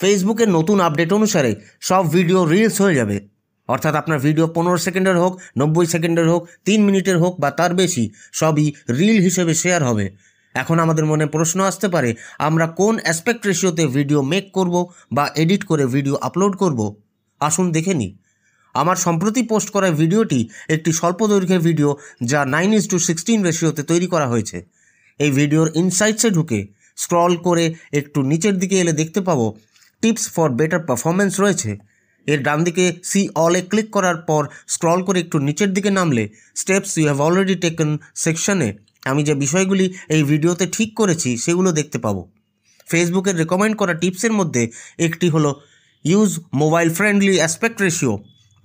ফেসবুকের নতুন আপডেট অনুসারে সব ভিডিও রিলস হয়ে যাবে। অর্থাৎ আপনার ভিডিও 15 সেকেন্ডের হোক, 90 সেকেন্ডের হোক, 3 মিনিটের হোক বা তার বেশি, সবই রিল হিসেবে শেয়ার হবে। এখন আমাদের মনে প্রশ্ন আসতে পারে, আমরা কোন অ্যাসপেক্ট রেশিওতে ভিডিও মেক করব বা এডিট করে ভিডিও আপলোড করব? আসুন দেখে নিই। আমার সম্প্রতি পোস্ট করা ভিডিওটি একটি স্বল্প দৈর্ঘ্যের ভিডিও, যা 9:16 রেশিওতে তৈরি করা হয়েছে। এই ভিডিওর ইনসাইটসে ঢুকে স্ক্রল করে একটু নিচের দিকে এলে দেখতে পাবো টিপস ফর বেটার পারফরমেন্স রয়েছে। এর ডান দিকে সি অলে ক্লিক করার পর স্ক্রল করে একটু নিচের দিকে নামলে steps you have already taken সেকশনে আমি যে বিষয়গুলি এই ভিডিওতে ঠিক করেছি সেগুলো দেখতে পাবো। ফেসবুকের রেকমেন্ড করা টিপসের মধ্যে একটি হলো use mobile friendly aspect ratio.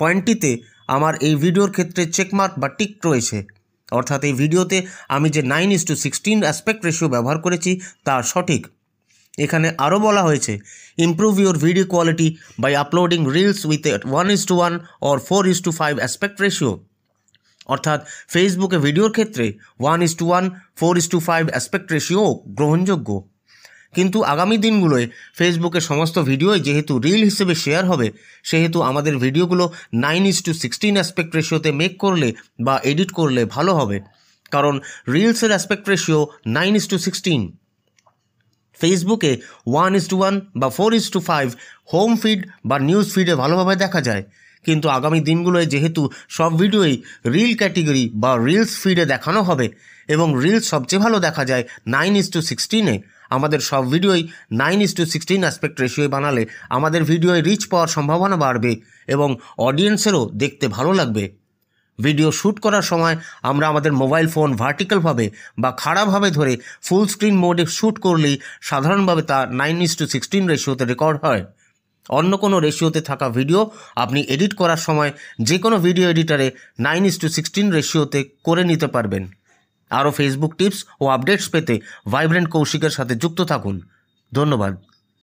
পয়েন্টটিতে আমার এই ভিডিওর ক্ষেত্রে চেকমার্ক বা টিক রয়েছে, অর্থাৎ এই ভিডিওতে আমি যে 9:16 অ্যাসপেক্ট রেশিও ব্যবহার করেছি তা সঠিক। এখানে আরও বলা হয়েছে improve your video quality by uploading reels with 1:1 or 4:5 aspect ratio. অর্থাৎ ফেসবুকে ভিডিওর ক্ষেত্রে 1:1, 4:5 অ্যাসপেক্ট রেশিও গ্রহণযোগ্য। কিন্তু আগামী দিনগুলোয় ফেসবুকের সমস্ত ভিডিওই যেহেতু রিল হিসেবে শেয়ার হবে, সেহেতু আমাদের ভিডিওগুলো 9:16 অ্যাসপেক্ট রেশিওতে মেক করলে বা এডিট করলে ভালো হবে, কারণ রিলসের অ্যাসপেক্ট রেশিও 9:16। ফেসবুকে 1:1 বা 4:5 হোম ফিড বা নিউজ ফিডে ভালোভাবে দেখা যায়, কিন্তু আগামী দিনগুলোয় যেহেতু সব ভিডিওই রিল ক্যাটেগরি বা রিলস ফিডে দেখানো হবে এবং রিলস সবচেয়ে ভালো দেখা যায় 9:16-এ, আমাদের সব ভিডিওই 9:16 অ্যাসপেক্ট রেশিওয় বানালে আমাদের ভিডিওয় রিচ পাওয়ার সম্ভাবনা বাড়বে এবং অডিয়েন্সেরও দেখতে ভালো লাগবে। ভিডিও শ্যুট করার সময় আমরা আমাদের মোবাইল ফোন ভার্টিক্যালভাবে বা খাড়াভাবে ধরে ফুল স্ক্রিন মোডে শ্যুট করলেই সাধারণভাবে তা 9:16 রেশিওতে রেকর্ড হয়। অন্য কোনো রেশিওতে থাকা ভিডিও আপনি এডিট করার সময় যে কোনো ভিডিও এডিটারে 9:16 রেশিওতে করে নিতে পারবেন। আরও ফেসবুক টিপস ও আপডেটস পেতে ভাইব্রেন্ট কৌশিকের সাথে যুক্ত থাকুন। ধন্যবাদ।